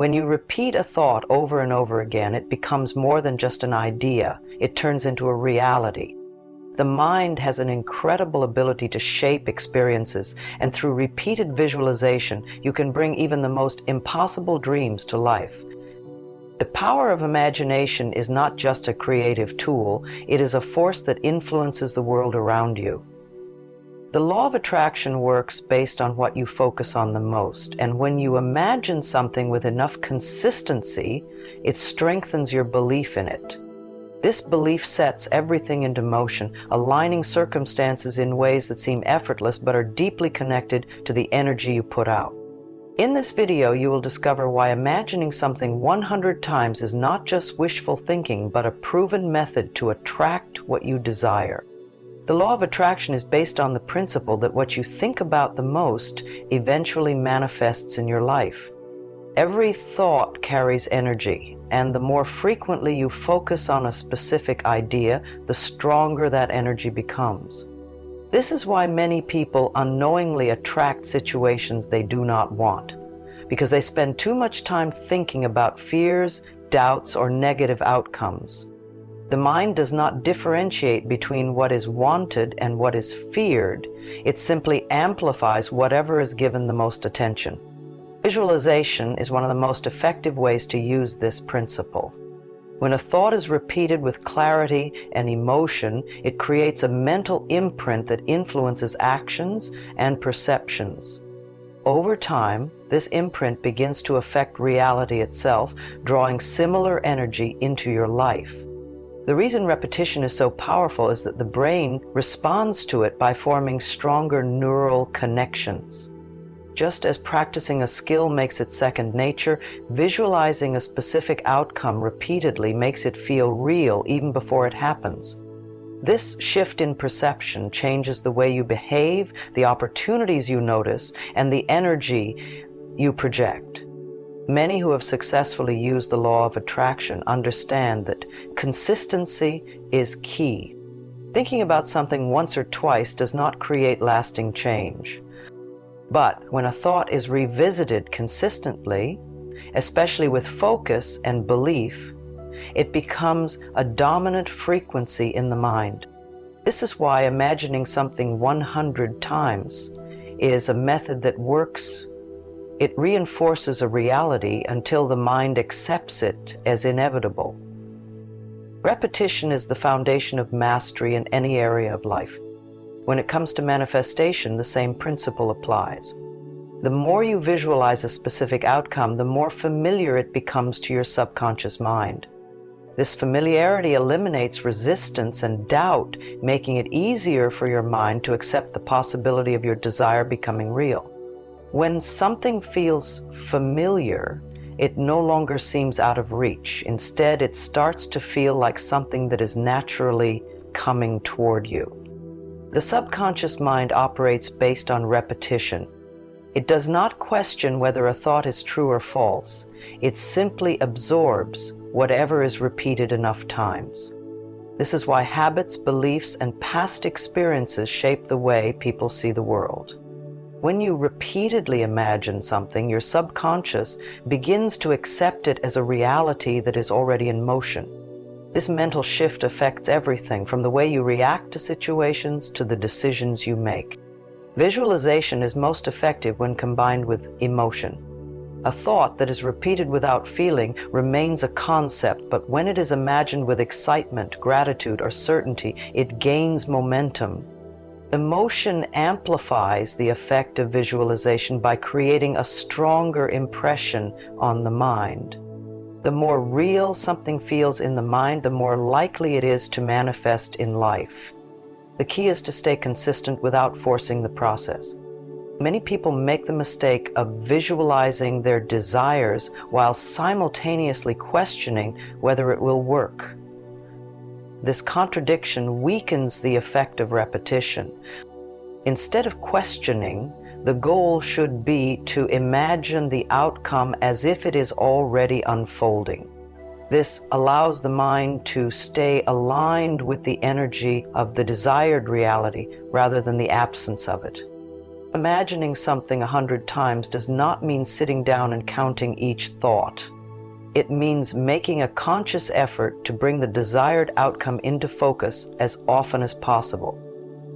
When you repeat a thought over and over again, it becomes more than just an idea. It turns into a reality. The mind has an incredible ability to shape experiences, and through repeated visualization, you can bring even the most impossible dreams to life. The power of imagination is not just a creative tool, it is a force that influences the world around you. The law of attraction works based on what you focus on the most, and when you imagine something with enough consistency, it strengthens your belief in it. This belief sets everything into motion, aligning circumstances in ways that seem effortless but are deeply connected to the energy you put out. In this video, you will discover why imagining something 100 times is not just wishful thinking, but a proven method to attract what you desire. The law of attraction is based on the principle that what you think about the most eventually manifests in your life. Every thought carries energy, and the more frequently you focus on a specific idea, the stronger that energy becomes. This is why many people unknowingly attract situations they do not want, because they spend too much time thinking about fears, doubts, or negative outcomes. The mind does not differentiate between what is wanted and what is feared. It simply amplifies whatever is given the most attention. Visualization is one of the most effective ways to use this principle. When a thought is repeated with clarity and emotion, it creates a mental imprint that influences actions and perceptions. Over time, this imprint begins to affect reality itself, drawing similar energy into your life. The reason repetition is so powerful is that the brain responds to it by forming stronger neural connections. Just as practicing a skill makes it second nature, visualizing a specific outcome repeatedly makes it feel real even before it happens. This shift in perception changes the way you behave, the opportunities you notice, and the energy you project. Many who have successfully used the law of attraction understand that consistency is key. Thinking about something once or twice does not create lasting change. But when a thought is revisited consistently, especially with focus and belief, it becomes a dominant frequency in the mind. This is why imagining something 100 times is a method that works. It reinforces a reality until the mind accepts it as inevitable. Repetition is the foundation of mastery in any area of life. When it comes to manifestation, the same principle applies. The more you visualize a specific outcome, the more familiar it becomes to your subconscious mind. This familiarity eliminates resistance and doubt, making it easier for your mind to accept the possibility of your desire becoming real. When something feels familiar, it no longer seems out of reach. Instead, it starts to feel like something that is naturally coming toward you. The subconscious mind operates based on repetition. It does not question whether a thought is true or false. It simply absorbs whatever is repeated enough times. This is why habits, beliefs, and past experiences shape the way people see the world. When you repeatedly imagine something, your subconscious begins to accept it as a reality that is already in motion. This mental shift affects everything from the way you react to situations to the decisions you make. Visualization is most effective when combined with emotion. A thought that is repeated without feeling remains a concept, but when it is imagined with excitement, gratitude, or certainty, it gains momentum. Emotion amplifies the effect of visualization by creating a stronger impression on the mind. The more real something feels in the mind, the more likely it is to manifest in life. The key is to stay consistent without forcing the process. Many people make the mistake of visualizing their desires while simultaneously questioning whether it will work. This contradiction weakens the effect of repetition. Instead of questioning, the goal should be to imagine the outcome as if it is already unfolding. This allows the mind to stay aligned with the energy of the desired reality rather than the absence of it. Imagining something 100 times does not mean sitting down and counting each thought. It means making a conscious effort to bring the desired outcome into focus as often as possible.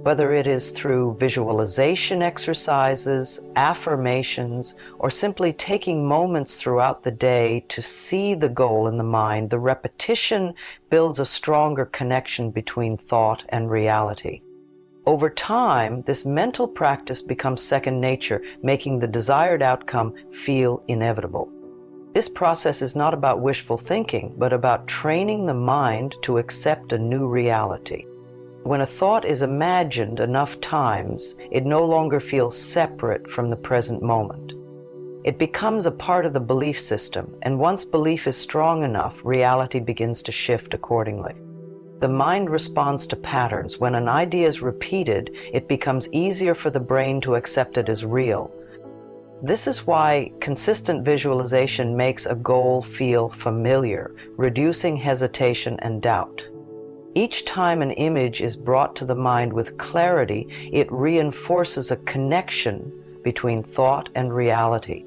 Whether it is through visualization exercises, affirmations, or simply taking moments throughout the day to see the goal in the mind, the repetition builds a stronger connection between thought and reality. Over time, this mental practice becomes second nature, making the desired outcome feel inevitable. This process is not about wishful thinking, but about training the mind to accept a new reality. When a thought is imagined enough times, it no longer feels separate from the present moment. It becomes a part of the belief system, and once belief is strong enough, reality begins to shift accordingly. The mind responds to patterns. When an idea is repeated, it becomes easier for the brain to accept it as real. This is why consistent visualization makes a goal feel familiar, reducing hesitation and doubt. Each time an image is brought to the mind with clarity, it reinforces a connection between thought and reality.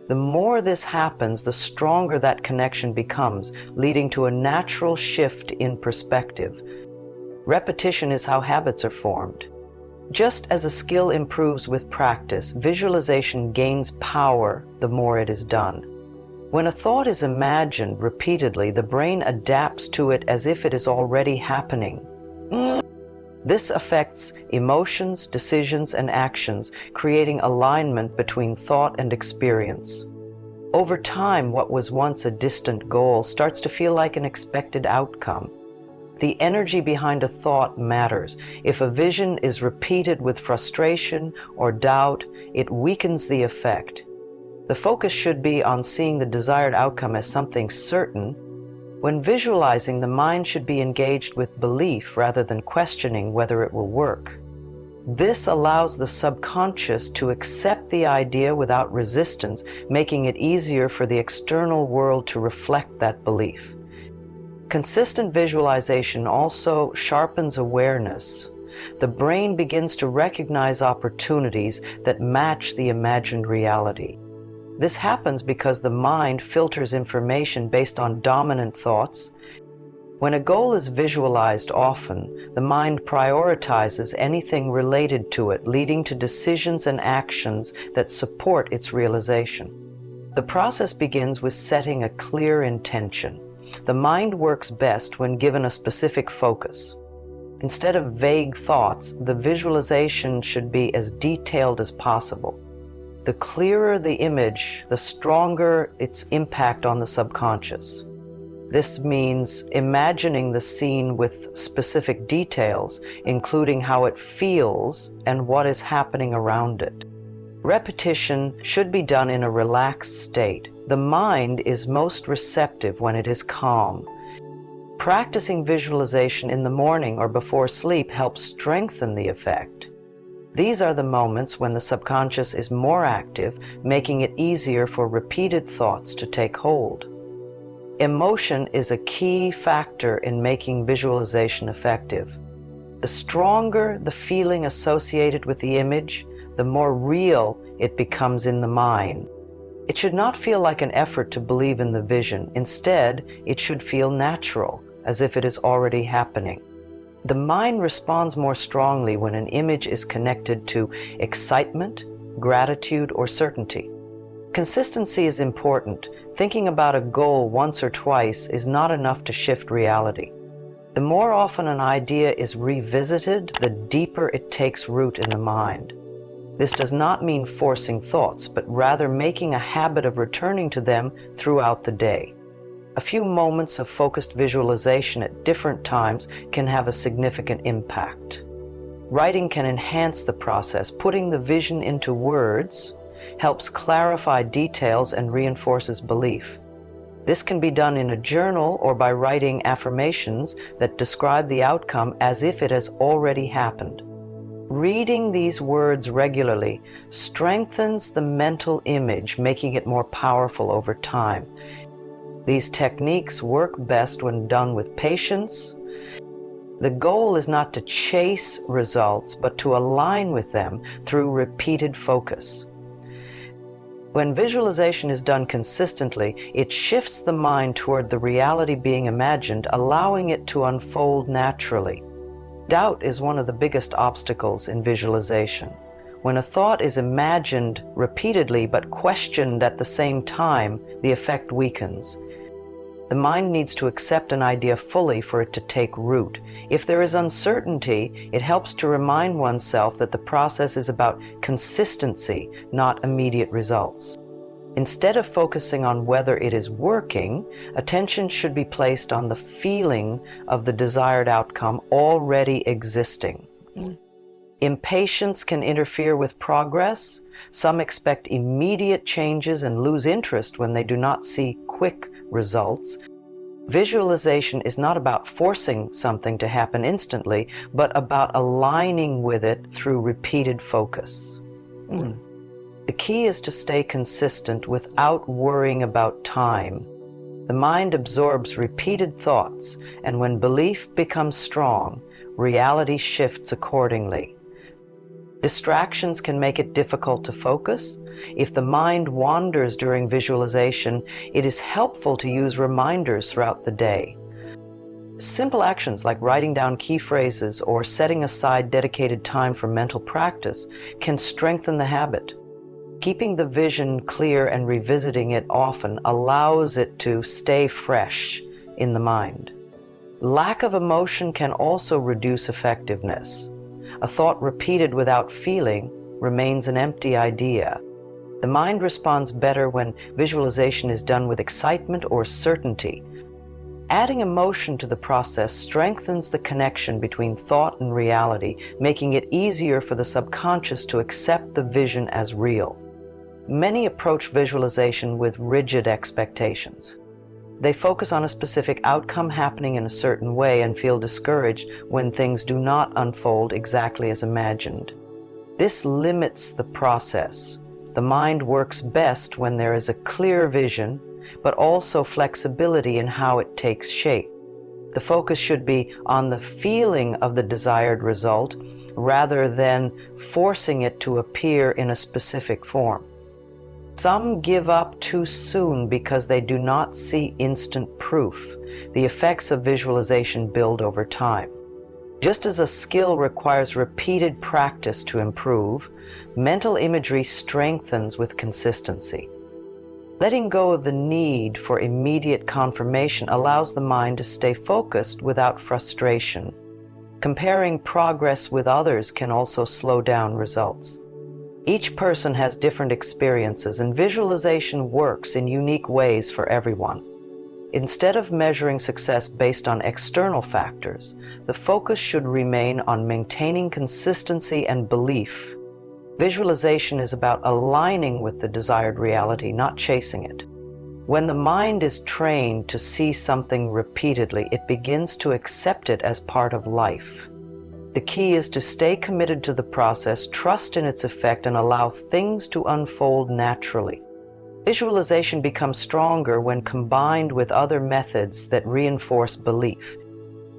The more this happens, the stronger that connection becomes, leading to a natural shift in perspective. Repetition is how habits are formed. Just as a skill improves with practice, visualization gains power the more it is done. When a thought is imagined repeatedly, the brain adapts to it as if it is already happening. This affects emotions, decisions, and actions, creating alignment between thought and experience. Over time, what was once a distant goal starts to feel like an expected outcome. The energy behind a thought matters. If a vision is repeated with frustration or doubt, it weakens the effect. The focus should be on seeing the desired outcome as something certain. When visualizing, the mind should be engaged with belief rather than questioning whether it will work. This allows the subconscious to accept the idea without resistance, making it easier for the external world to reflect that belief. Consistent visualization also sharpens awareness. The brain begins to recognize opportunities that match the imagined reality. This happens because the mind filters information based on dominant thoughts. When a goal is visualized often, the mind prioritizes anything related to it, leading to decisions and actions that support its realization. The process begins with setting a clear intention. The mind works best when given a specific focus. Instead of vague thoughts, the visualization should be as detailed as possible. The clearer the image, the stronger its impact on the subconscious. This means imagining the scene with specific details, including how it feels and what is happening around it. Repetition should be done in a relaxed state. The mind is most receptive when it is calm. Practicing visualization in the morning or before sleep helps strengthen the effect. These are the moments when the subconscious is more active, making it easier for repeated thoughts to take hold. Emotion is a key factor in making visualization effective. The stronger the feeling associated with the image, the more real it becomes in the mind. It should not feel like an effort to believe in the vision. Instead, it should feel natural, as if it is already happening. The mind responds more strongly when an image is connected to excitement, gratitude, or certainty. Consistency is important. Thinking about a goal once or twice is not enough to shift reality. The more often an idea is revisited, the deeper it takes root in the mind. This does not mean forcing thoughts, but rather making a habit of returning to them throughout the day. A few moments of focused visualization at different times can have a significant impact. Writing can enhance the process. Putting the vision into words helps clarify details and reinforces belief. This can be done in a journal or by writing affirmations that describe the outcome as if it has already happened. Reading these words regularly strengthens the mental image, making it more powerful over time. These techniques work best when done with patience The goal is not to chase results, but to align with them through repeated focus. When visualization is done consistently, it shifts the mind toward the reality being imagined, allowing it to unfold naturally. Doubt is one of the biggest obstacles in visualization. When a thought is imagined repeatedly but questioned at the same time, the effect weakens. The mind needs to accept an idea fully for it to take root. If there is uncertainty, it helps to remind oneself that the process is about consistency, not immediate results. Instead of focusing on whether it is working, attention should be placed on the feeling of the desired outcome already existing. Impatience can interfere with progress. Some expect immediate changes and lose interest when they do not see quick results. Visualization is not about forcing something to happen instantly, but about aligning with it through repeated focus. The key is to stay consistent without worrying about time. The mind absorbs repeated thoughts, and when belief becomes strong, reality shifts accordingly. Distractions can make it difficult to focus. If the mind wanders during visualization, it is helpful to use reminders throughout the day. Simple actions like writing down key phrases or setting aside dedicated time for mental practice can strengthen the habit. Keeping the vision clear and revisiting it often allows it to stay fresh in the mind. Lack of emotion can also reduce effectiveness. A thought repeated without feeling remains an empty idea. The mind responds better when visualization is done with excitement or certainty. Adding emotion to the process strengthens the connection between thought and reality, making it easier for the subconscious to accept the vision as real. Many approach visualization with rigid expectations. They focus on a specific outcome happening in a certain way and feel discouraged when things do not unfold exactly as imagined. This limits the process. The mind works best when there is a clear vision, but also flexibility in how it takes shape. The focus should be on the feeling of the desired result rather than forcing it to appear in a specific form. Some give up too soon because they do not see instant proof. The effects of visualization build over time. Just as a skill requires repeated practice to improve, mental imagery strengthens with consistency. Letting go of the need for immediate confirmation allows the mind to stay focused without frustration. Comparing progress with others can also slow down results. Each person has different experiences, and visualization works in unique ways for everyone. Instead of measuring success based on external factors, the focus should remain on maintaining consistency and belief. Visualization is about aligning with the desired reality, not chasing it. When the mind is trained to see something repeatedly, it begins to accept it as part of life. The key is to stay committed to the process, trust in its effect, and allow things to unfold naturally. Visualization becomes stronger when combined with other methods that reinforce belief.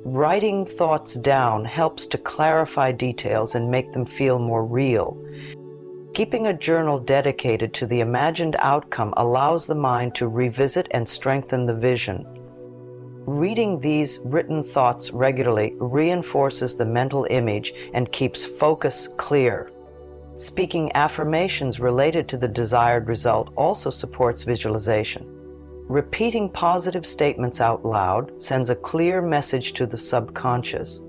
Writing thoughts down helps to clarify details and make them feel more real. Keeping a journal dedicated to the imagined outcome allows the mind to revisit and strengthen the vision. Reading these written thoughts regularly reinforces the mental image and keeps focus clear. Speaking affirmations related to the desired result also supports visualization. Repeating positive statements out loud sends a clear message to the subconscious.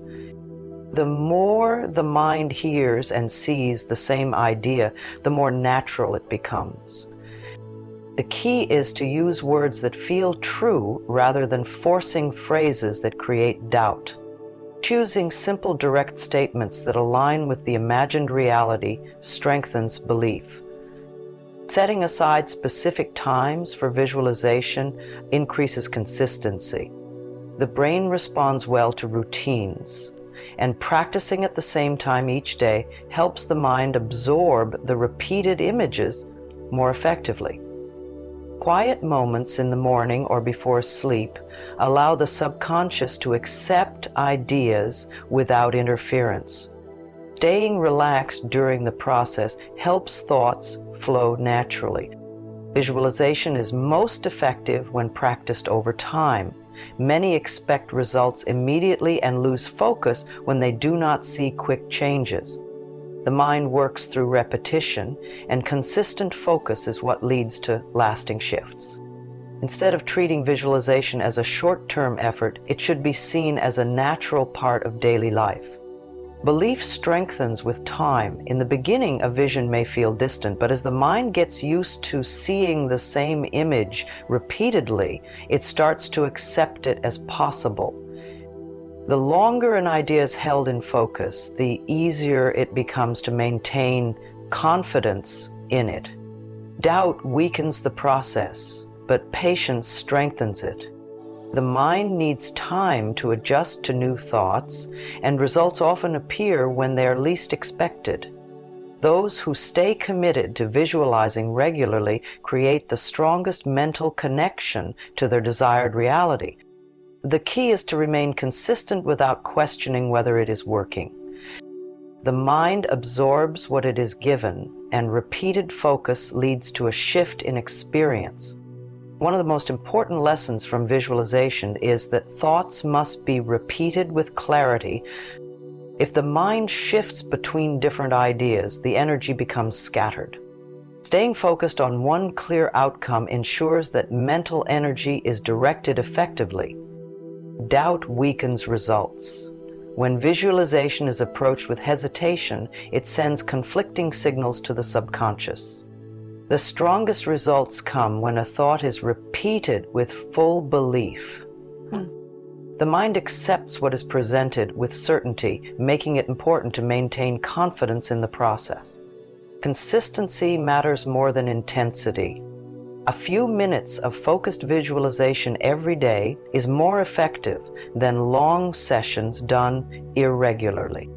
The more the mind hears and sees the same idea, the more natural it becomes. The key is to use words that feel true rather than forcing phrases that create doubt. Choosing simple, direct statements that align with the imagined reality strengthens belief. Setting aside specific times for visualization increases consistency. The brain responds well to routines, and practicing at the same time each day helps the mind absorb the repeated images more effectively. Quiet moments in the morning or before sleep allow the subconscious to accept ideas without interference. Staying relaxed during the process helps thoughts flow naturally. Visualization is most effective when practiced over time. Many expect results immediately and lose focus when they do not see quick changes. The mind works through repetition, and consistent focus is what leads to lasting shifts. Instead of treating visualization as a short-term effort, it should be seen as a natural part of daily life. Belief strengthens with time. In the beginning, a vision may feel distant, but as the mind gets used to seeing the same image repeatedly, it starts to accept it as possible. The longer an idea is held in focus, the easier it becomes to maintain confidence in it. Doubt weakens the process, but patience strengthens it. The mind needs time to adjust to new thoughts, and results often appear when they are least expected. Those who stay committed to visualizing regularly create the strongest mental connection to their desired reality. The key is to remain consistent without questioning whether it is working. The mind absorbs what it is given, and repeated focus leads to a shift in experience. One of the most important lessons from visualization is that thoughts must be repeated with clarity. If the mind shifts between different ideas, the energy becomes scattered. Staying focused on one clear outcome ensures that mental energy is directed effectively. Doubt weakens results. When visualization is approached with hesitation, it sends conflicting signals to the subconscious. The strongest results come when a thought is repeated with full belief. The mind accepts what is presented with certainty, making it important to maintain confidence in the process. Consistency matters more than intensity. A few minutes of focused visualization every day is more effective than long sessions done irregularly.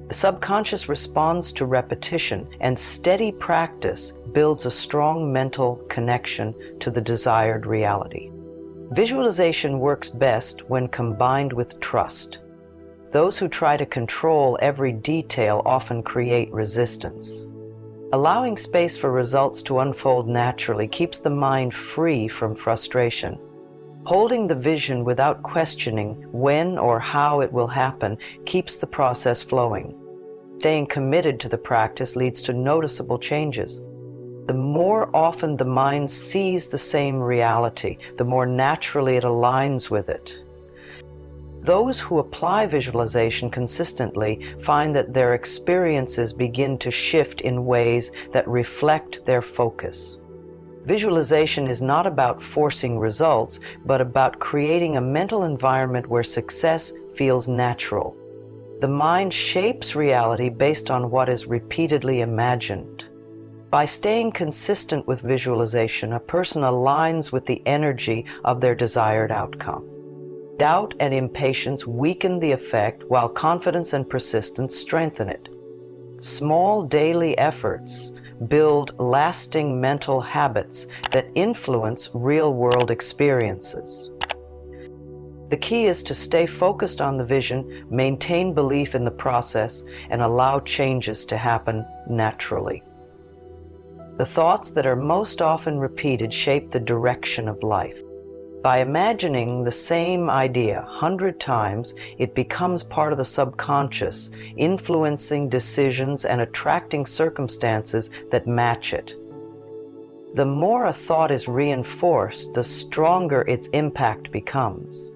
The subconscious responds to repetition, and steady practice builds a strong mental connection to the desired reality. Visualization works best when combined with trust. Those who try to control every detail often create resistance. Allowing space for results to unfold naturally keeps the mind free from frustration. Holding the vision without questioning when or how it will happen keeps the process flowing. Staying committed to the practice leads to noticeable changes. The more often the mind sees the same reality, the more naturally it aligns with it. Those who apply visualization consistently find that their experiences begin to shift in ways that reflect their focus. Visualization is not about forcing results, but about creating a mental environment where success feels natural. The mind shapes reality based on what is repeatedly imagined. By staying consistent with visualization, a person aligns with the energy of their desired outcome. Doubt and impatience weaken the effect, while confidence and persistence strengthen it. Small daily efforts build lasting mental habits that influence real-world experiences. The key is to stay focused on the vision, maintain belief in the process, and allow changes to happen naturally. The thoughts that are most often repeated shape the direction of life. By imagining the same idea 100 times, it becomes part of the subconscious, influencing decisions and attracting circumstances that match it. The more a thought is reinforced, the stronger its impact becomes.